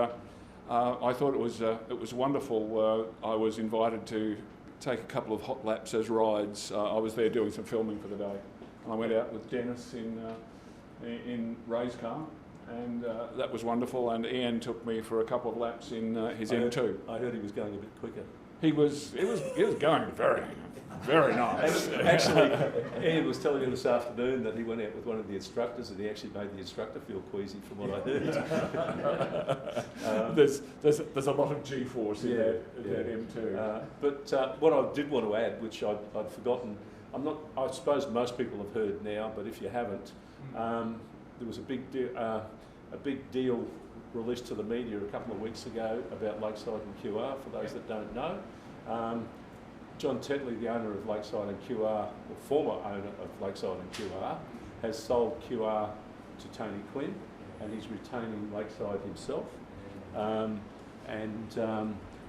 I thought it was wonderful. I was invited to take a couple of hot laps as rides. I was there doing some filming for the day, and I went out with Dennis in Ray's car, and that was wonderful. And Ian took me for a couple of laps in his M2. I heard he was going a bit quicker. He was going very nice. Actually, Ian was telling me this afternoon that he went out with one of the instructors, and he actually made the instructor feel queasy, from what I heard. There's a lot of G-force in that M2. But what I did want to add, which I'd forgotten, I suppose most people have heard now, but if you haven't, there was a big deal released to the media a couple of weeks ago about Lakeside and QR. For those that don't know, John Tetley, the owner of Lakeside and QR, or former owner of Lakeside and QR, has sold QR to Tony Quinn, and he's retaining Lakeside himself.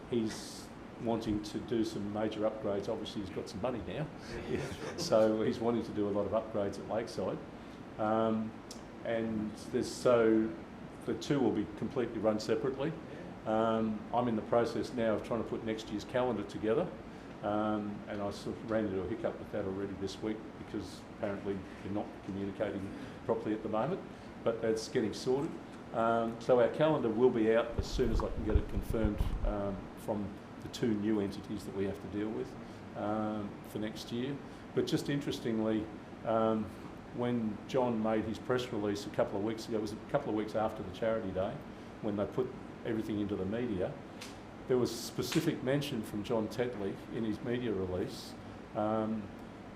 He's wanting to do some major upgrades. Obviously, he's got some money now, so he's wanting to do a lot of upgrades at Lakeside. So the two will be completely run separately. I'm in the process now of trying to put next year's calendar together, and I sort of ran into a hiccup with that already this week, because apparently you're not communicating properly at the moment, but that's getting sorted. So our calendar will be out as soon as I can get it confirmed from the two new entities that we have to deal with for next year. But just interestingly, when John made his press release a couple of weeks ago, it was a couple of weeks after the charity day, when they put everything into the media, there was specific mention from John Tetley in his media release, and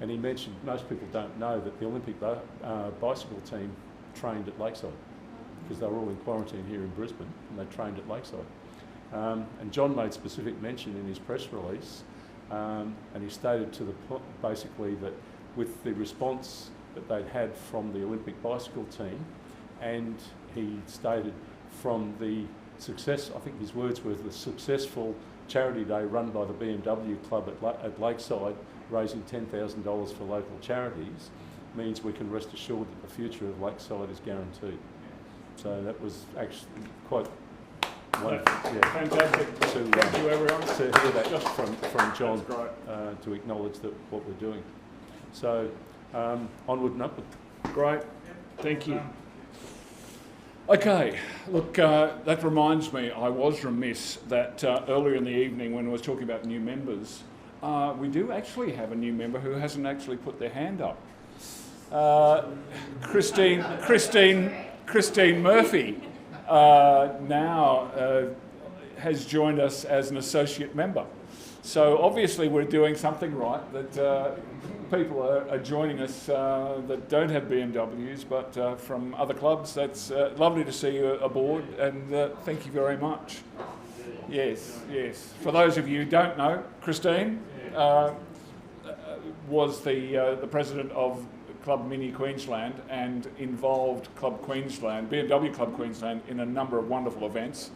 he mentioned, most people don't know, that the Olympic bicycle team trained at Lakeside, because they were all in quarantine here in Brisbane, and they trained at Lakeside. And John made specific mention in his press release, and he stated to basically that with the response that they'd had from the Olympic bicycle team, and he stated from the success, I think his words were, the successful charity day run by the BMW Club at Lakeside, raising $10,000 for local charities, means we can rest assured that the future of Lakeside is guaranteed. So that was actually quite wonderful. Yeah. Fantastic. Thank you, everyone. To hear that just from John, to acknowledge that what we're doing. So onward and upward. Great. Thank you. Okay, look, that reminds me, I was remiss that earlier in the evening when I was talking about new members, we do actually have a new member who hasn't actually put their hand up. Christine Murphy now has joined us as an associate member. So obviously we're doing something right, that people are joining us that don't have BMWs, but from other clubs. That's lovely to see you aboard, and thank you very much. Yes. For those of you who don't know, Christine was the president of Club Mini Queensland, and involved Club Queensland, BMW Club Queensland, in a number of wonderful events.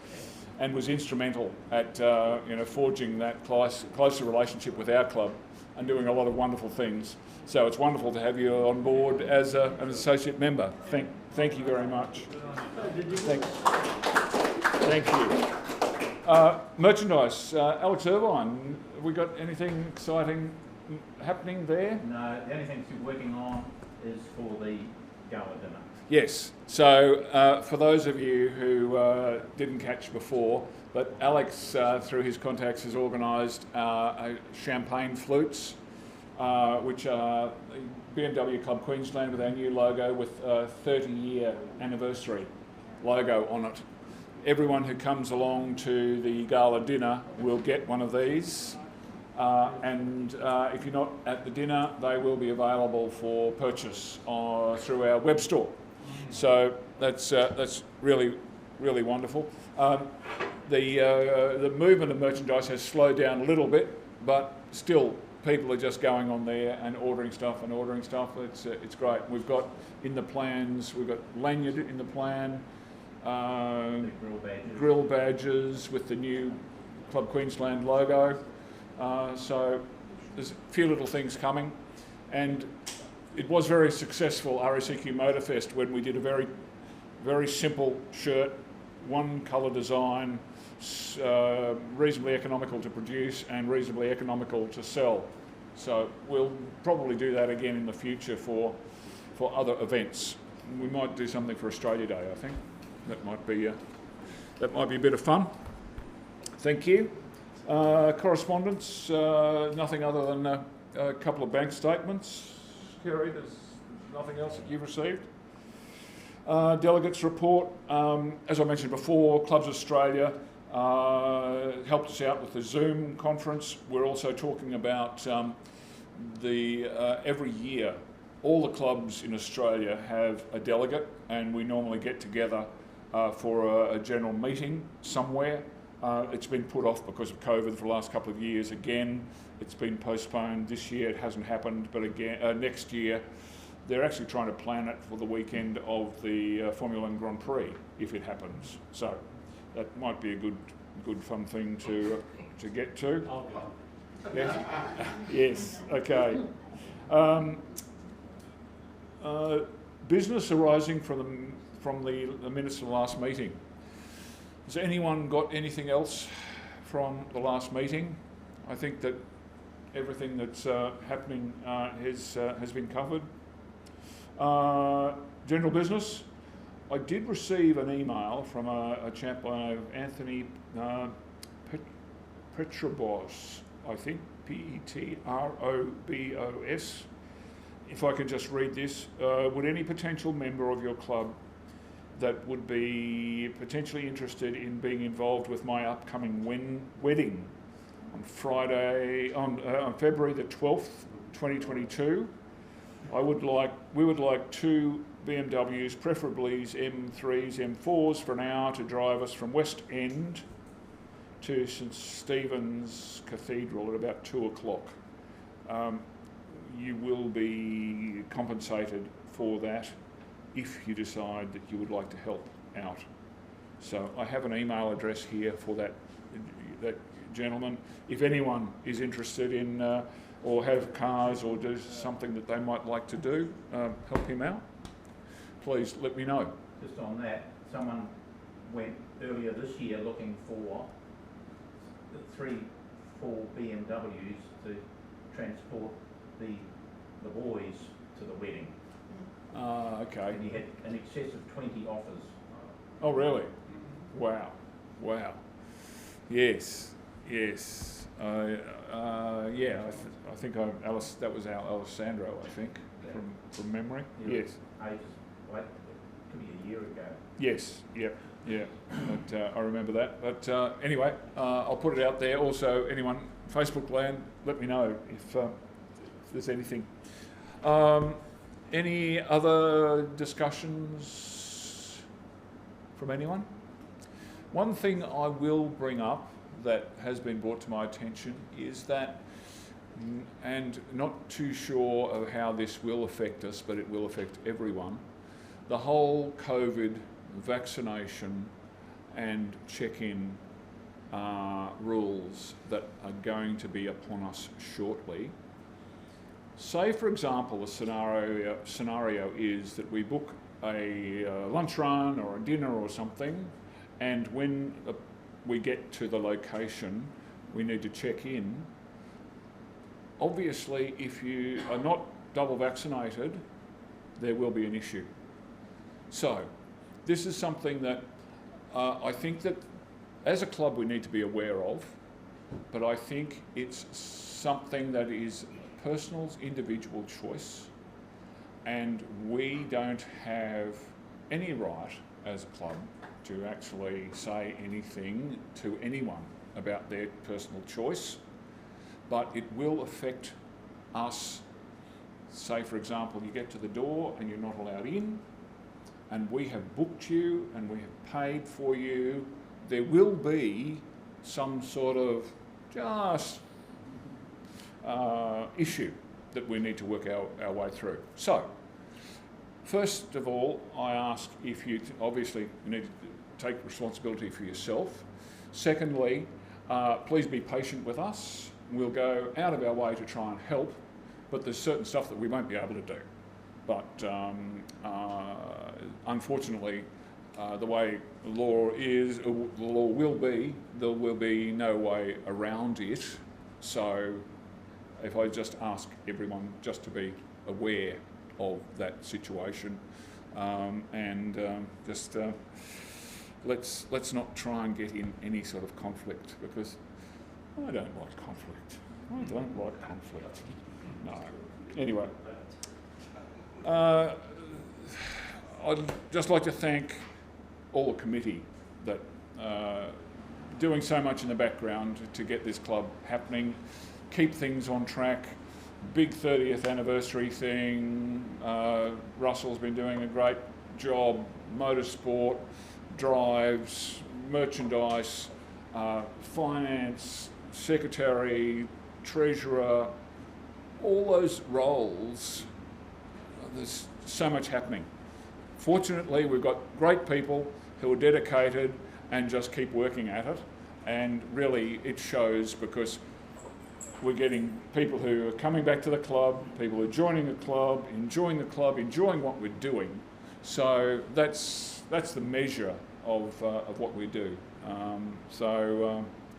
and was instrumental at forging that closer relationship with our club and doing a lot of wonderful things. So it's wonderful to have you on board as an associate member. Thank you very much. Thank you. Merchandise. Alex Irvine, have we got anything exciting happening there? No, the only thing we're working on is for the gala dinner. Yes. So for those of you who didn't catch before, but Alex, through his contacts, has organised champagne flutes, which are the BMW Club Queensland with our new logo with a 30-year anniversary logo on it. Everyone who comes along to the gala dinner will get one of these. And if you're not at the dinner, they will be available for purchase through our web store. So that's really, really wonderful. The movement of merchandise has slowed down a little bit, but still people are just going on there and ordering stuff. It's great. We've got in the plans, we've got lanyard in the plan, grill badges with the new Club Queensland logo. So there's a few little things coming, and it was very successful, RACQ Motorfest, when we did a very, very simple shirt, one colour design, reasonably economical to produce and reasonably economical to sell. So we'll probably do that again in the future for other events. We might do something for Australia Day, I think. That might be a bit of fun. Thank you. Correspondence, nothing other than a couple of bank statements. Kerry, there's nothing else that you've received. Delegates report, as I mentioned before, Clubs Australia helped us out with the Zoom conference. We're also talking about every year, all the clubs in Australia have a delegate, and we normally get together for a general meeting somewhere. It's been put off because of COVID for the last couple of years. Again, it's been postponed. This year it hasn't happened, but again, next year they're actually trying to plan it for the weekend of the Formula 1 Grand Prix, if it happens. So that might be a good fun thing to get to. Yes. Yes. Okay. Business arising from the minutes of the last meeting. Has anyone got anything else from the last meeting? I think that everything that's happening has been covered. General business. I did receive an email from a chap by Anthony Petrobos, I think, Petrobos. If I can just read this. Would any potential member of your club that would be potentially interested in being involved with my upcoming wedding on February the 12th, 2022. We would like 2 BMWs, preferably M3s, M4s, for an hour to drive us from West End to St Stephen's Cathedral at about 2 o'clock. You will be compensated for that if you decide that you would like to help out. So I have an email address here for that gentleman. If anyone is interested in or have cars or do something that they might like to do, help him out, please let me know. Just on that, someone went earlier this year looking for 4 BMWs to transport the boys to the wedding. Okay. And he had an excess of 20 offers. Oh, really? Wow. Yes. I think that was our Alessandro, I think, from memory. Yeah. Yes. It could be a year ago. Yes, yeah. But, I remember that. But anyway, I'll put it out there. Also, anyone, Facebook land, let me know if there's anything. Any other discussions from anyone? One thing I will bring up that has been brought to my attention is that, and not too sure of how this will affect us, but it will affect everyone, the whole COVID vaccination and check-in rules that are going to be upon us shortly. Say, for example, the scenario is that we book a lunch run or a dinner or something, and when we get to the location, we need to check in. Obviously, if you are not double vaccinated, there will be an issue. So, this is something that I think that as a club we need to be aware of, but I think it's something that is personal, individual choice, and we don't have any right as a club to actually say anything to anyone about their personal choice, but it will affect us. Say, for example, you get to the door and you're not allowed in, and we have booked you and we have paid for you. There will be some sort of just issue that we need to work our way through. So, first of all, I ask if you obviously need to take responsibility for yourself. Secondly, please be patient with us. We'll go out of our way to try and help, but there's certain stuff that we won't be able to do. But unfortunately, the way the law is, the law will be, there will be no way around it. So if I just ask everyone just to be aware of that situation, let's not try and get in any sort of conflict, because I don't like conflict. I don't like conflict. No. Anyway, I'd just like to thank all the committee that doing so much in the background to get this club happening, keep things on track. Big 30th anniversary thing. Russell's been doing a great job. Motorsport, drives, merchandise, finance, secretary, treasurer, all those roles. There's so much happening. Fortunately, we've got great people who are dedicated and just keep working at it, and really it shows, because we're getting people who are coming back to the club, people who are joining the club, enjoying what we're doing. So that's the measure of what we do.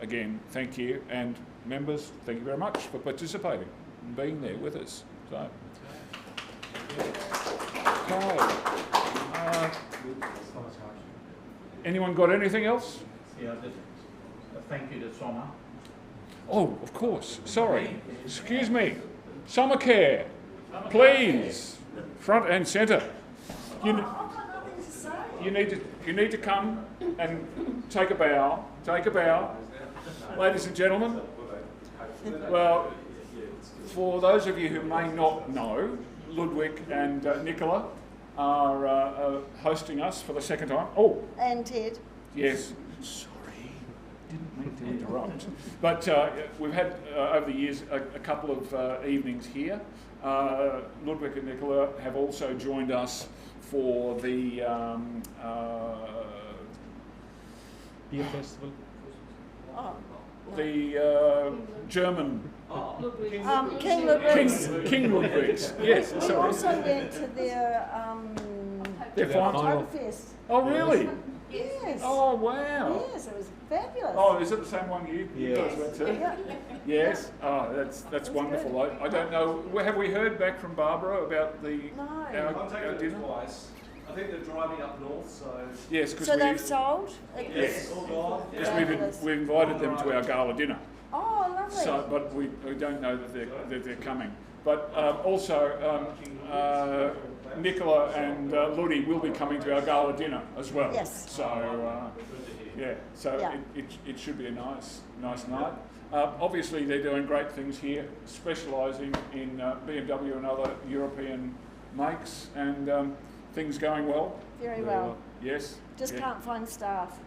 Again, thank you, and members, thank you very much for participating and being there with us. So, okay. Anyone got anything else? Yeah, just a thank you to Sommer. Oh, of course. Sorry. Excuse me. Sommer Care, please, front and centre. You need to come and take a bow. Take a bow, ladies and gentlemen. Well, for those of you who may not know, Ludwig and Nicola are hosting us for the second time. Oh, and Ted. Yes. Didn't mean to interrupt. But we've had, over the years, a couple of evenings here. Ludwig and Nicola have also joined us for the Beer festival. Oh, the German King Ludwig's. King Ludwig's. Yes. We Sorry. also went to their final. Oktoberfest. Oh, really? Yes. Oh, wow. Yes, it was fabulous. Oh, is it the same one you guys went to? Yeah. Yes. Oh, that's wonderful. I don't know. Have we heard back from Barbara about the our dinner? Twice. I think they're driving up north, so... Yes, because So they've sold? Yes. all gone. Because we've invited them to our gala dinner. Oh, lovely. So, but we don't know that they're coming. But also, Nicola and Ludi will be coming to our gala dinner as well. Yes. So, it should be a nice night. Obviously, they're doing great things here, specialising in BMW and other European makes, and things going well. Very well. Yes. Just can't find staff.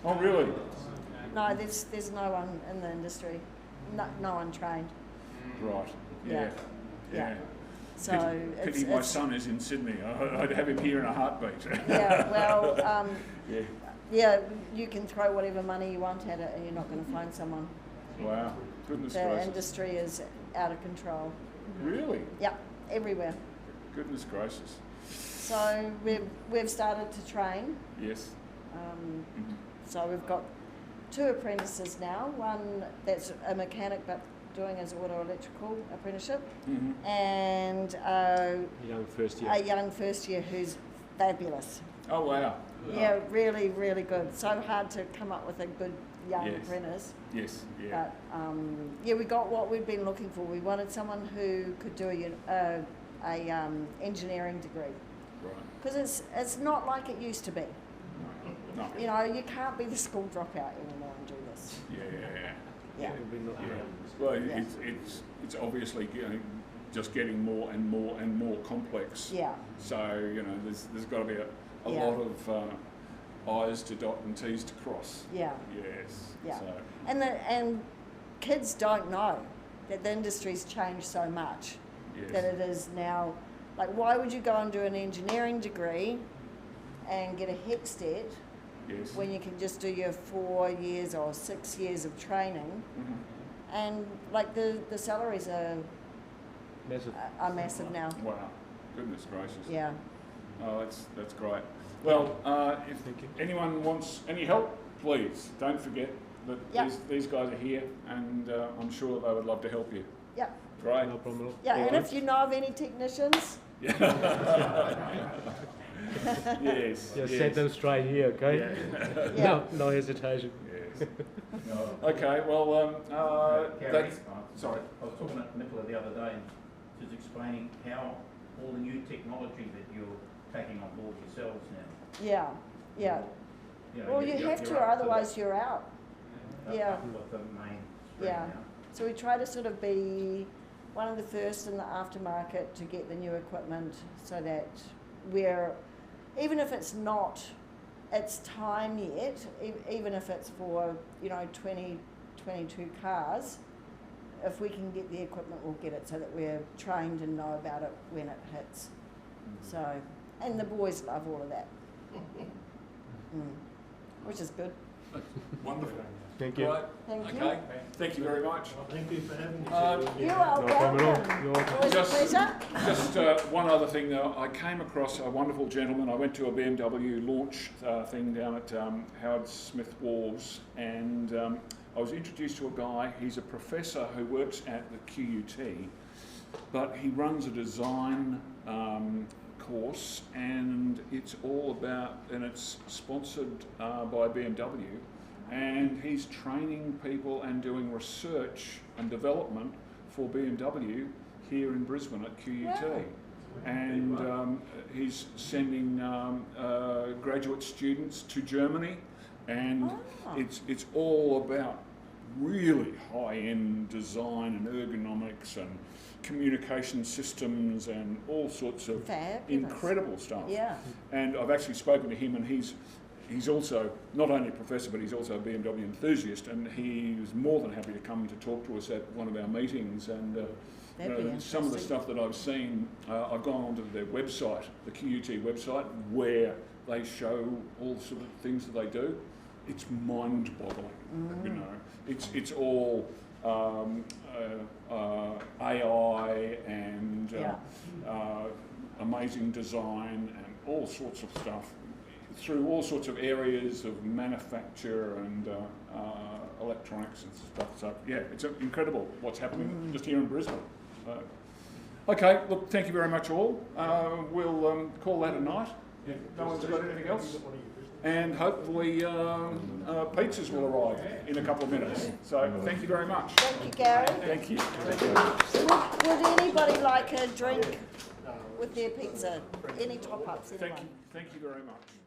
Oh, really? No, there's no one in the industry. No one trained. Right. Yeah. So pity my son is in Sydney. I'd have him here in a heartbeat. Yeah. Well, Yeah, you can throw whatever money you want at it and you're not going to find someone. Wow, goodness The gracious. industry is out of control. Really? Yeah, everywhere. Goodness gracious. So we've started to train. Yes. So we've got 2 apprentices now. One that's a mechanic but doing his auto electrical apprenticeship, and a young first year who's fabulous. Oh wow. Yeah, really, really good. So hard to come up with a good young apprentice. Yes. Yeah. But yeah, we got what we've been looking for. We wanted someone who could do a engineering degree. Right. Because it's not like it used to be. No. You know, you can't be the school dropout anymore and do this. Yeah. Well, it's obviously just getting more and more and more complex. Yeah. So there's got to be a lot of I's to dot and T's to cross. Yeah. Yes. Yeah. So. And kids don't know that the industry's changed so much that it is now. Like, why would you go and do an engineering degree and get a HECSTET when you can just do your 4 years or 6 years of training? And like the salaries are massive now. Wow, goodness gracious. Yeah. Oh, that's great. Well, if anyone wants any help, please don't forget that these guys are here, and I'm sure they would love to help you. Yeah. Great. No problem at all. Yeah, and if you know of any technicians. Yes. Just set them straight here, okay? Yeah. No hesitation. Yes. Okay. Well, Gary, sorry. I was talking to Nicola the other day, and she was explaining how all the new technology that you're taking on board yourselves now. Yeah. Yeah. Well, you have to, or otherwise you're out. Yeah. With the main Yeah. So we try to sort of be one of the first in the aftermarket to get the new equipment, so that we're, even if it's not its time yet, even if it's for 20, 22 cars, if we can get the equipment, we'll get it so that we're trained and know about it when it hits. So, and the boys love all of that, which is good. Wonderful. Thank you. Right. Thank you. Okay. Thank you very much. Thank you for having me. You are welcome. You're welcome. Always a pleasure. Just one other thing though, I came across a wonderful gentleman. I went to a BMW launch thing down at Howard Smith Wharves, and I was introduced to a guy. He's a professor who works at the QUT, but he runs a design course, and it's all about, and it's sponsored by BMW, and he's training people and doing research and development for BMW here in Brisbane at QUT. Wow. And he's sending graduate students to Germany, and it's all about really high-end design and ergonomics and communication systems and all sorts of incredible stuff. Yeah. And I've actually spoken to him, and he's also not only a professor, but he's also a BMW enthusiast, and he was more than happy to come to talk to us at one of our meetings. And some of the stuff that I've seen, I've gone onto their website, the QUT website, where they show all sort of things that they do. It's mind-boggling. It's all AI and amazing design and all sorts of stuff through all sorts of areas of manufacture and electronics and stuff. So yeah, it's incredible what's happening just here in Brisbane. Okay, look, thank you very much all. We'll call that a night. No one's got anything else? And hopefully pizzas will arrive in a couple of minutes. So thank you very much. Thank you, Gary. Thank you. Would anybody like a drink with their pizza? Any top-ups? Thank you very much.